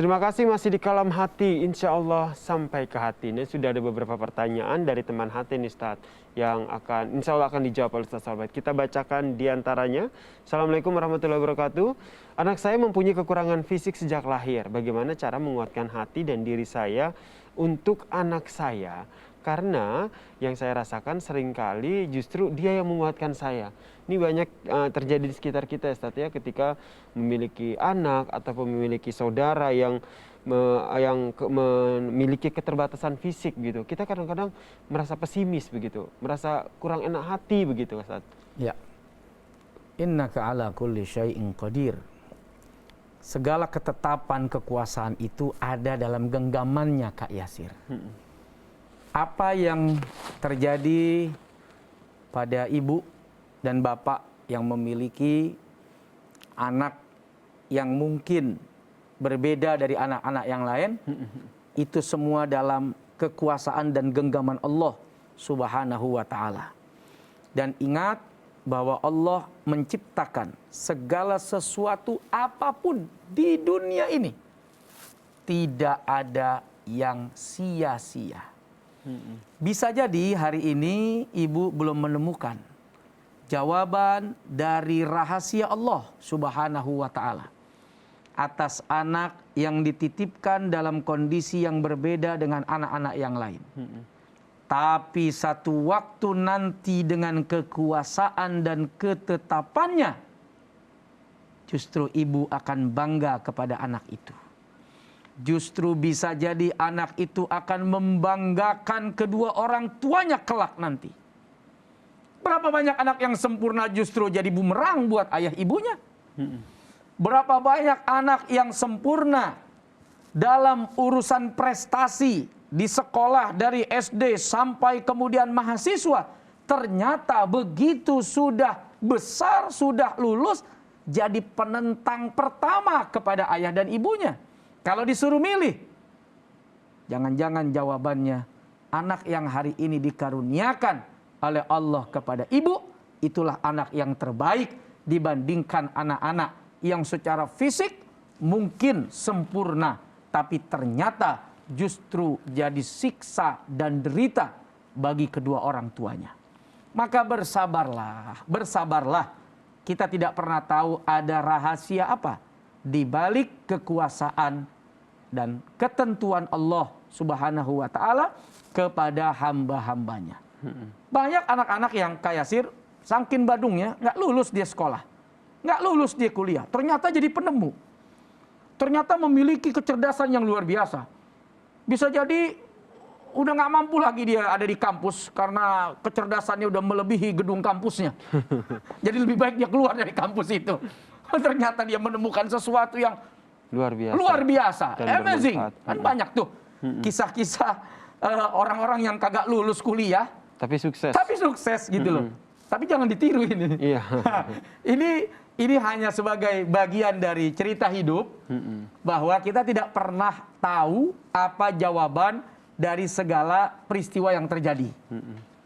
Terima kasih masih di Kalam Hati, insya Allah sampai ke hati. Ini sudah ada beberapa pertanyaan dari teman hati nih Ustaz, yang insya Allah akan dijawab oleh Ustaz Albert. Kita bacakan diantaranya. Assalamualaikum warahmatullahi wabarakatuh. Anak saya mempunyai kekurangan fisik sejak lahir. Bagaimana cara menguatkan hati dan diri saya untuk anak saya? Karena yang saya rasakan seringkali justru dia yang menguatkan saya. Ini banyak terjadi di sekitar kita Ustaz ya, ketika memiliki anak ataupun memiliki saudara yang memiliki keterbatasan fisik gitu. Kita kadang-kadang merasa pesimis begitu, merasa kurang enak hati begitu Ustaz. Ya. Innaka ala kulli syai'in qadir. Segala ketetapan kekuasaan itu ada dalam genggamannya Kak Yasir. Apa yang terjadi pada ibu dan bapak yang memiliki anak yang mungkin berbeda dari anak-anak yang lain, itu semua dalam kekuasaan dan genggaman Allah Subhanahu wa ta'ala. Dan ingat bahwa Allah menciptakan segala sesuatu apapun di dunia ini, tidak ada yang sia-sia. Bisa jadi hari ini ibu belum menemukan jawaban dari rahasia Allah Subhanahu wa ta'ala atas anak yang dititipkan dalam kondisi yang berbeda dengan anak-anak yang lain. Tapi satu waktu nanti dengan kekuasaan dan ketetapannya, justru ibu akan bangga kepada anak itu. Justru bisa jadi anak itu akan membanggakan kedua orang tuanya kelak nanti. Berapa banyak anak yang sempurna justru jadi bumerang buat ayah ibunya. Berapa banyak anak yang sempurna dalam urusan prestasi di sekolah dari SD sampai kemudian mahasiswa. Ternyata begitu sudah besar, sudah lulus, jadi penentang pertama kepada ayah dan ibunya. Kalau disuruh milih, jangan-jangan jawabannya anak yang hari ini dikaruniakan oleh Allah kepada ibu, itulah anak yang terbaik dibandingkan anak-anak yang secara fisik mungkin sempurna, tapi ternyata justru jadi siksa dan derita bagi kedua orang tuanya. Maka bersabarlah, bersabarlah. Kita tidak pernah tahu ada rahasia apa di balik kekuasaan dan ketentuan Allah Subhanahu wa ta'ala kepada hamba-hambanya. Banyak anak-anak yang Kak Yasir, saking badungnya, nggak lulus dia sekolah, nggak lulus dia kuliah, ternyata jadi penemu. Ternyata memiliki kecerdasan yang luar biasa. Bisa jadi udah nggak mampu lagi dia ada di kampus karena kecerdasannya udah melebihi gedung kampusnya. Jadi lebih baik dia keluar dari kampus itu. Ternyata dia menemukan sesuatu yang luar biasa, amazing. Kan banyak tuh kisah-kisah orang-orang yang kagak lulus kuliah tapi sukses gitu loh. Tapi jangan ditiru ini. Iya. Ini hanya sebagai bagian dari cerita hidup bahwa kita tidak pernah tahu apa jawaban dari segala peristiwa yang terjadi.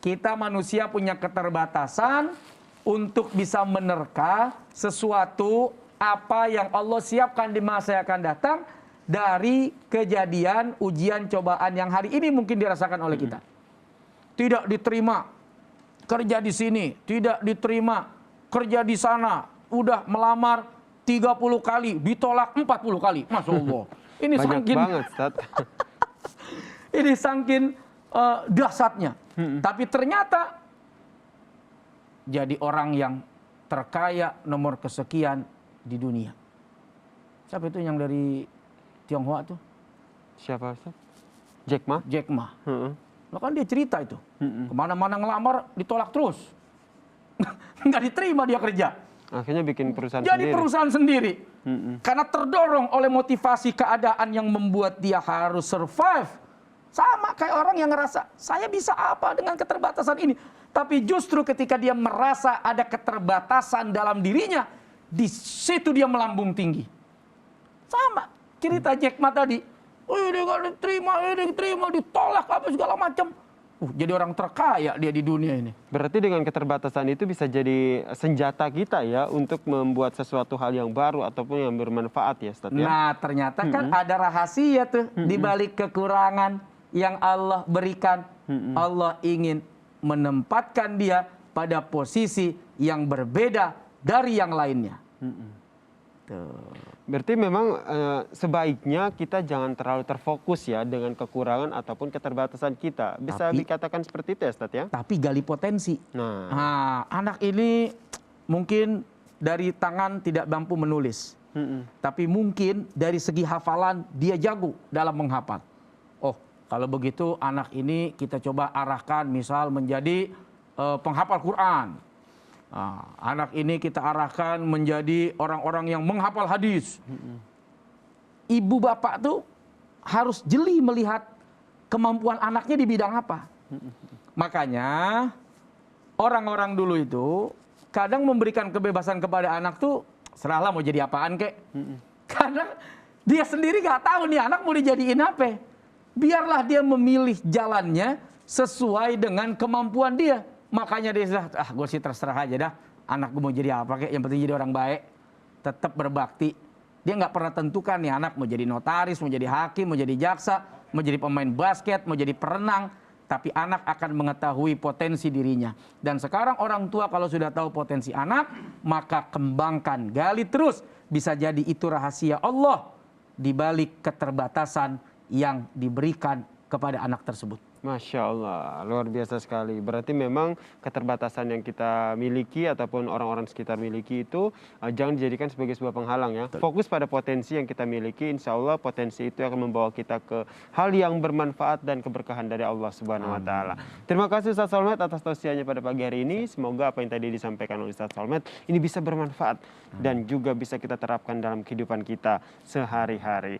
Kita manusia punya keterbatasan untuk bisa menerka sesuatu apa yang Allah siapkan di masa yang akan datang dari kejadian, ujian, cobaan yang hari ini mungkin dirasakan oleh kita. Tidak diterima kerja di sini, tidak diterima kerja di sana, udah melamar 30 kali, ditolak 40 kali. Masya Allah. Ini banyak sangkin banget, Ustaz. ini sangkin dahsyatnya. Tapi ternyata jadi orang yang terkaya nomor kesekian di dunia. Siapa itu yang dari Tionghoa tuh? Siapa Ustaz? Jack Ma? Jack Ma. Nah, kan dia cerita itu. Kemana-mana ngelamar ditolak terus. Nggak diterima dia kerja. Akhirnya bikin perusahaan jadi sendiri. Perusahaan sendiri. Karena terdorong oleh motivasi keadaan yang membuat dia harus survive. Sama kayak orang yang ngerasa, saya bisa apa dengan keterbatasan ini? Tapi justru ketika dia merasa ada keterbatasan dalam dirinya, di situ dia melambung tinggi. Sama cerita Jack Ma tadi. Dia nggak diterima, ditolak apa segala macam. jadi orang terkaya dia di dunia ini. Berarti dengan keterbatasan itu bisa jadi senjata kita ya untuk membuat sesuatu hal yang baru ataupun yang bermanfaat ya Ustaz ya. Nah, ternyata kan ada rahasia tuh di balik kekurangan yang Allah berikan. Allah ingin menempatkan dia pada posisi yang berbeda dari yang lainnya. Tuh. Berarti memang sebaiknya kita jangan terlalu terfokus ya dengan kekurangan ataupun keterbatasan kita. Bisa dikatakan seperti itu ya Ustaz ya? Tapi gali potensi. Nah, Anak ini mungkin dari tangan tidak mampu menulis. Tapi mungkin dari segi hafalan dia jago dalam menghafal. Oh, kalau begitu anak ini kita coba arahkan misal menjadi penghafal Quran. Anak ini kita arahkan menjadi orang-orang yang menghafal hadis. Ibu bapak tuh harus jeli melihat kemampuan anaknya di bidang apa. Makanya orang-orang dulu itu kadang memberikan kebebasan kepada anak tuh serahlah mau jadi apaan kek. Karena dia sendiri gak tahu nih anak mau dijadiin apa. Biarlah dia memilih jalannya sesuai dengan kemampuan dia. Makanya dia sudah, gue sih terserah aja dah. Anak gue mau jadi apa kek, yang penting jadi orang baik. Tetap berbakti. Dia nggak pernah tentukan nih anak mau jadi notaris, mau jadi hakim, mau jadi jaksa, mau jadi pemain basket, mau jadi perenang. Tapi anak akan mengetahui potensi dirinya. Dan sekarang orang tua kalau sudah tahu potensi anak, maka kembangkan, gali terus. Bisa jadi itu rahasia Allah di balik keterbatasan yang diberikan kepada anak tersebut. Masya Allah, luar biasa sekali. Berarti memang keterbatasan yang kita miliki ataupun orang-orang sekitar miliki itu jangan dijadikan sebagai sebuah penghalang ya. Fokus pada potensi yang kita miliki, insya Allah potensi itu akan membawa kita ke hal yang bermanfaat dan keberkahan dari Allah Subhanahu Wa Taala. Terima kasih Ustaz Solmed atas tausiahnya pada pagi hari ini. Semoga apa yang tadi disampaikan oleh Ustaz Solmed ini bisa bermanfaat dan juga bisa kita terapkan dalam kehidupan kita sehari-hari.